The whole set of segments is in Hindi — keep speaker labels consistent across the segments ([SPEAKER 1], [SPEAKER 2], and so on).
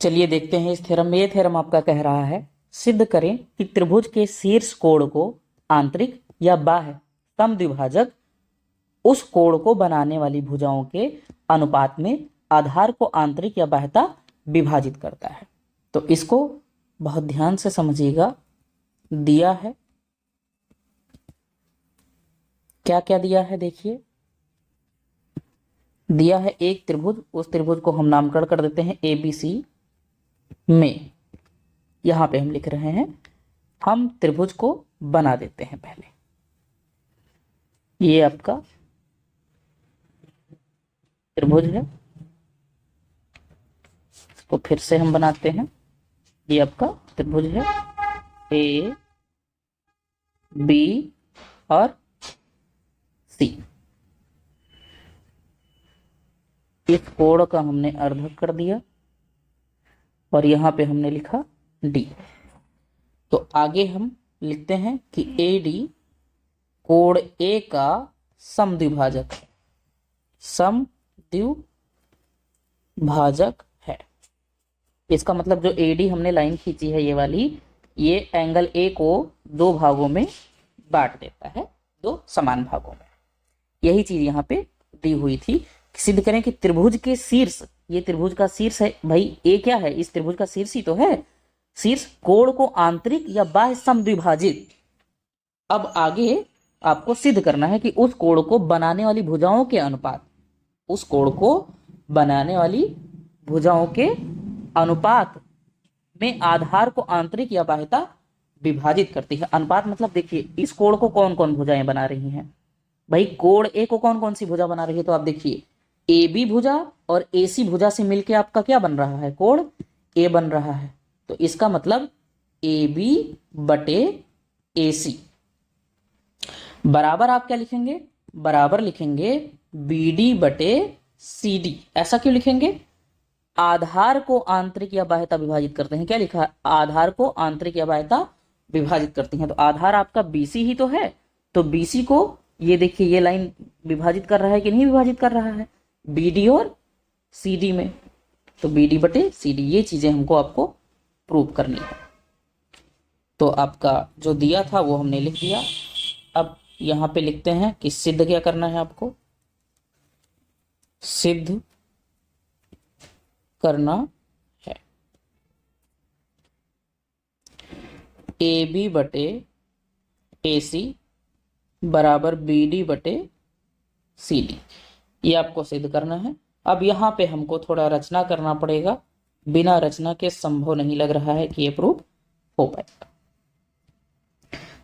[SPEAKER 1] चलिए देखते हैं इस थ्योरम में। ये थ्योरम आपका कह रहा है सिद्ध करें कि त्रिभुज के शीर्ष कोण को आंतरिक या बाह्य समद्विभाजक उस कोण को बनाने वाली भुजाओं के अनुपात में आधार को आंतरिक या बाह्यता विभाजित करता है। तो इसको बहुत ध्यान से समझिएगा। दिया है, क्या क्या दिया है देखिए। दिया है एक त्रिभुज, उस त्रिभुज को हम नामकरण कर देते हैं ABC में। यहां पे हम लिख रहे हैं, हम त्रिभुज को बना देते हैं पहले। ये आपका त्रिभुज है, इसको फिर से हम बनाते हैं। ये आपका त्रिभुज है A, B और C। इस कोण का हमने अर्धक कर दिया और यहां पे हमने लिखा D। तो आगे हम लिखते हैं कि AD कोण A का समद्विभाजक है, समद्विभाजक है। इसका मतलब जो AD हमने लाइन खींची है ये वाली, ये एंगल A को दो भागों में बांट देता है, दो समान भागों में। यही चीज यहाँ पे दी हुई थी। सिद्ध करें कि त्रिभुज के शीर्ष, ये त्रिभुज का शीर्ष है भाई, A क्या है, इस त्रिभुज का शीर्ष ही तो है। शीर्ष कोण को आंतरिक या बाह्य समद्विभाजित। अब आगे आपको सिद्ध करना है कि उस कोण को बनाने वाली भुजाओं के अनुपात, उस कोण को बनाने वाली भुजाओं के अनुपात में आधार को आंतरिक या बाह्यता विभाजित करती है। अनुपात मतलब देखिए, इस कोण को कौन कौन भुजाएं बना रही हैं भाई। कोण A को कौन कौन सी भुजा बना रही है, तो आप देखिए AB भुजा और AC भुजा से मिलके आपका क्या बन रहा है, कोण A बन रहा है। तो इसका मतलब AB बटे AC बराबर आप क्या लिखेंगे, बराबर लिखेंगे BD बटे CD। ऐसा क्यों लिखेंगे, आधार को आंतरिक या बाह्यता विभाजित करते हैं। क्या लिखा है, आधार को आंतरिक या बाह्यता विभाजित करती हैं। तो आधार आपका BC ही तो है, तो BC को ये देखिए ये लाइन विभाजित कर रहा है कि नहीं विभाजित कर रहा है, BD और CD में। तो BD बटे CD, ये चीजें हमको आपको प्रूव करनी है। तो आपका जो दिया था वो हमने लिख दिया। अब यहां पे लिखते हैं कि सिद्ध क्या करना है आपको, सिद्ध करना है AB बटे AC बराबर BD बटे CD। ये आपको सिद्ध करना है। अब यहाँ पे हमको थोड़ा रचना करना पड़ेगा, बिना रचना के संभव नहीं लग रहा है कि ये प्रूफ हो पाएगा।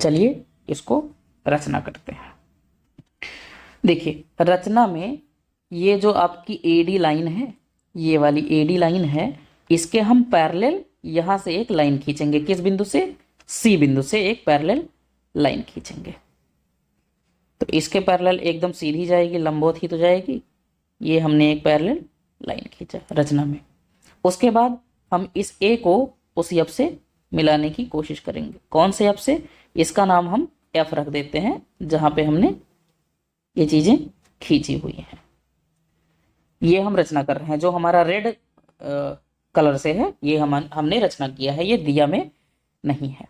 [SPEAKER 1] चलिए इसको रचना करते हैं। देखिए रचना में ये जो आपकी AD लाइन है, ये वाली AD लाइन है, इसके हम पैरेलल यहां से एक लाइन खींचेंगे। किस बिंदु से, C बिंदु से एक पैरेलल लाइन खींचेंगे। तो इसके पैरेलल एकदम सीधी जाएगी, लंबवत ही तो जाएगी। ये हमने एक पैरेलल लाइन खींचा रचना में। उसके बाद हम इस A को उस F से मिलाने की कोशिश करेंगे। कौन से F से, इसका नाम हम F रख देते हैं, जहां पे हमने ये चीजें खींची हुई हैं। ये हम रचना कर रहे हैं, जो हमारा रेड कलर से है ये हमने रचना किया है, ये दिया में नहीं है।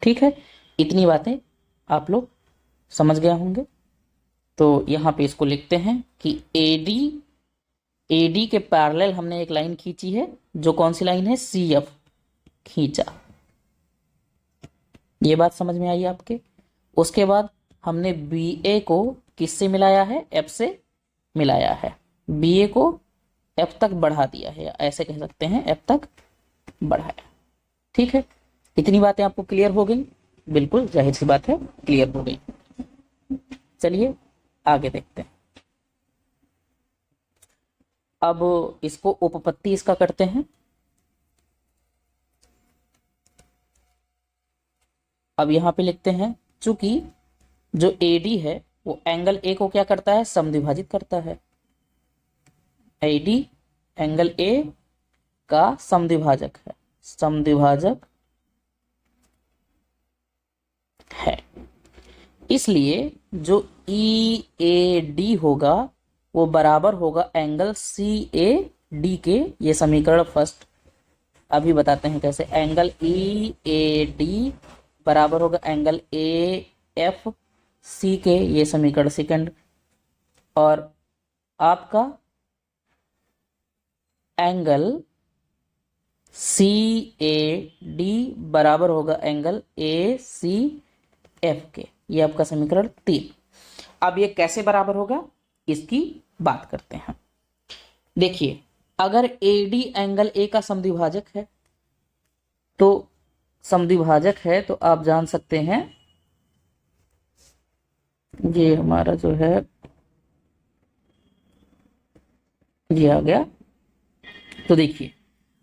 [SPEAKER 1] ठीक है, इतनी बातें आप लोग समझ गए होंगे। तो यहाँ पे इसको लिखते हैं कि AD के पैरेलल हमने एक लाइन खींची है, जो कौन सी लाइन है, CF खींचा। ये बात समझ में आई आपके। उसके बाद हमने BA को किससे मिलाया है, F से मिलाया है। BA को F तक बढ़ा दिया है, या ऐसे कह सकते हैं F तक बढ़ाया। ठीक है, इतनी बातें आपको क्लियर हो गई, बिल्कुल जाहिर सी बात है क्लियर हो गई। चलिए आगे देखते हैं। अब इसको उपपत्ति इसका करते हैं। अब यहां पे लिखते हैं, चूंकि जो AD है वो एंगल A को क्या करता है, समद्विभाजित करता है। AD एंगल A का समद्विभाजक है, समद्विभाजक है। इसलिए जो EAD होगा वो बराबर होगा एंगल CAD के। ये समीकरण फर्स्ट अभी बताते हैं कैसे। एंगल ई ए डी बराबर होगा एंगल ए एफ सी के, ये समीकरण सेकंड। और आपका एंगल सी ए डी बराबर होगा एंगल ए सी एफ के, ये आपका समीकरण 3। अब ये कैसे बराबर होगा इसकी बात करते हैं। देखिए, अगर ए डी एंगल ए का समद्विभाजक है तो आप जान सकते हैं, ये हमारा जो है ये आ गया। तो देखिए,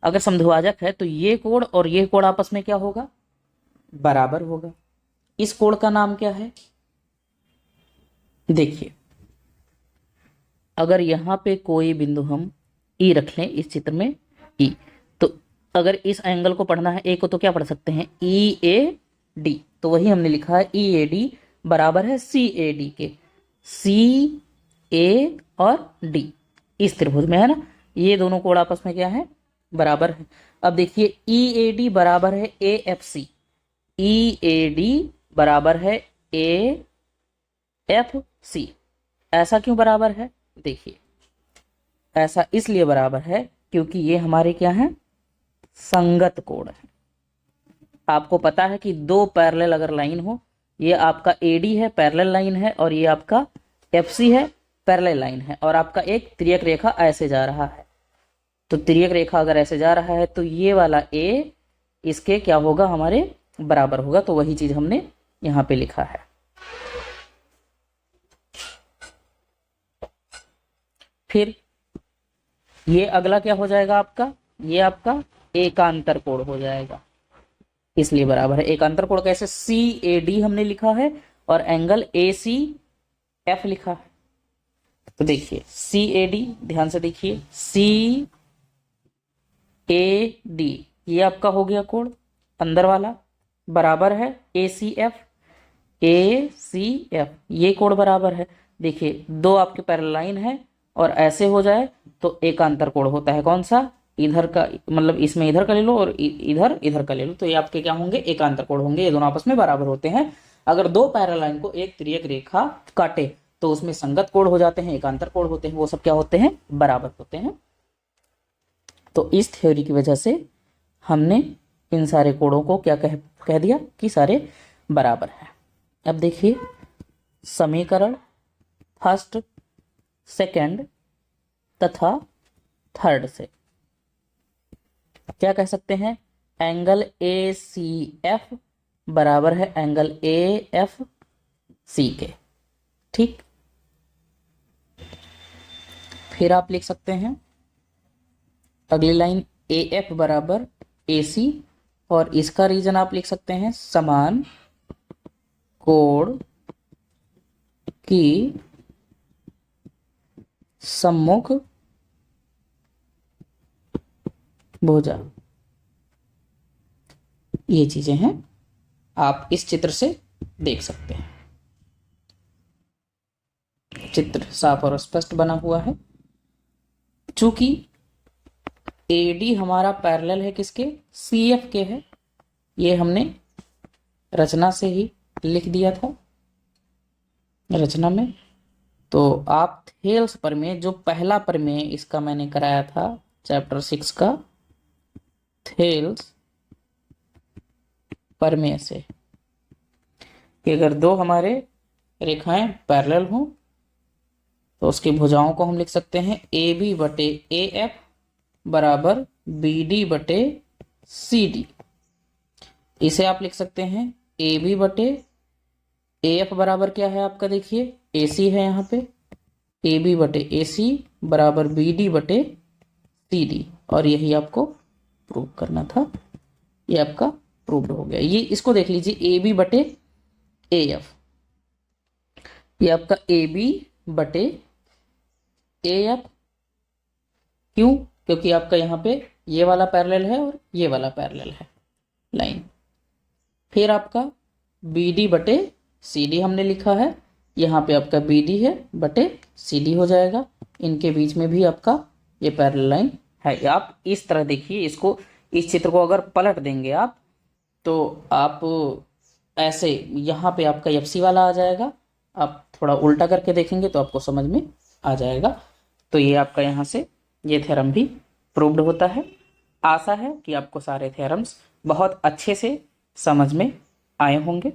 [SPEAKER 1] अगर समद्विभाजक है तो ये कोण और ये कोण आपस में क्या होगा, बराबर होगा। इस कोण का नाम क्या है, देखिए, अगर यहां पे कोई बिंदु हम ई रख लें इस चित्र में, ई, तो अगर इस एंगल को पढ़ना है ए को तो क्या पढ़ सकते हैं, ई ए डी। तो वही हमने लिखा है ई ए डी बराबर है सी ए डी के, सी ए और डी इस त्रिभुज में है ना, ये दोनों कोण आपस में क्या है, बराबर है। अब देखिए, ई ए डी बराबर है A F C, E A D बराबर है ए एफ सी। ऐसा क्यों बराबर है, देखिए, ऐसा इसलिए बराबर है क्योंकि ये हमारे क्या है, संगत कोण है। आपको पता है कि दो पैरेलल अगर लाइन हो, ये आपका एडी है, पैरेलल लाइन है, और ये आपका एफसी है, पैरेलल लाइन है, और आपका एक तिर्यक रेखा ऐसे जा रहा है। तो तिर्यक रेखा अगर ऐसे जा रहा है तो ये वाला ए इसके क्या होगा, हमारे बराबर होगा। तो वही चीज हमने यहां पे लिखा है। फिर ये अगला क्या हो जाएगा आपका, ये आपका एकांतर कोण हो जाएगा, इसलिए बराबर है। एकांतर कोण कैसे, सी ए डी हमने लिखा है और एंगल ए सी एफ लिखा है। तो देखिए, सी ए डी, ध्यान से देखिए, सी ए डी ये आपका हो गया कोण अंदर वाला, बराबर है ए सी एफ, ये कोण बराबर है। देखिए, दो आपके पैरेलल लाइन है और ऐसे हो जाए तो एकांतर कोण होता है कौन सा, इधर का, मतलब इसमें इधर का ले लो और इधर का ले लो, तो ये आपके क्या होंगे, एकांतर कोण होंगे। ये दोनों आपस में बराबर होते हैं। अगर दो पैरेलल लाइन को एक तिर्यक रेखा काटे तो उसमें संगत कोण हो जाते हैं, एकांतर कोण होते हैं, वो सब क्या होते हैं, बराबर होते हैं। तो इस थ्योरी की वजह से हमने इन सारे कोणों को क्या कह दिया कि सारे बराबर हैं। अब देखिए, समीकरण फर्स्ट, सेकंड तथा थर्ड से क्या कह सकते हैं, एंगल ए सी एफ बराबर है एंगल ए एफ सी के, ठीक। फिर आप लिख सकते हैं अगली लाइन, ए एफ बराबर ए सी, और इसका रीजन आप लिख सकते हैं समान कोण की सम्मुख भुजा। ये चीजें हैं, आप इस चित्र से देख सकते हैं। चित्र साफ और स्पष्ट बना हुआ है। चूंकि एडी हमारा पैरेलल है किसके, सीएफ के है, ये हमने रचना से ही लिख दिया था रचना में। तो आप थेल्स प्रमेय, जो पहला प्रमेय इसका मैंने कराया था चैप्टर 6 का, थेल्स प्रमेय से कि अगर दो हमारे रेखाएं पैरेलल हों तो उसकी भुजाओं को हम लिख सकते हैं ए बी बटे ए एफ बराबर बी डी बटे सी डी। इसे आप लिख सकते हैं ए बी बटे ए एफ बराबर क्या है आपका, देखिए ए सी है यहाँ पे, ए बी बटे ए सी बराबर बी डी बटे सी डी, और यही आपको प्रूव करना था। ये आपका प्रूव्ड हो गया। ये इसको देख लीजिए, ए बी बटे ए एफ, ये आपका ए बी बटे ए एफ, क्यों, क्योंकि आपका यहाँ पे ये वाला पैरेलल है और ये वाला पैरेलल है लाइन। फिर आपका बी डी बटे सी डी हमने लिखा है, यहाँ पे आपका बी डी है बटे सी डी हो जाएगा। इनके बीच में भी आपका ये पैरेलल लाइन है। आप इस तरह देखिए इसको, इस चित्र को अगर पलट देंगे आप तो आप ऐसे यहाँ पे आपका एफसी वाला आ जाएगा, आप थोड़ा उल्टा करके देखेंगे तो आपको समझ में आ जाएगा। तो ये आपका यहाँ से ये थ्योरम भी प्रूव्ड होता है। आशा है कि आपको सारे थ्योरम्स बहुत अच्छे से समझ में आए होंगे।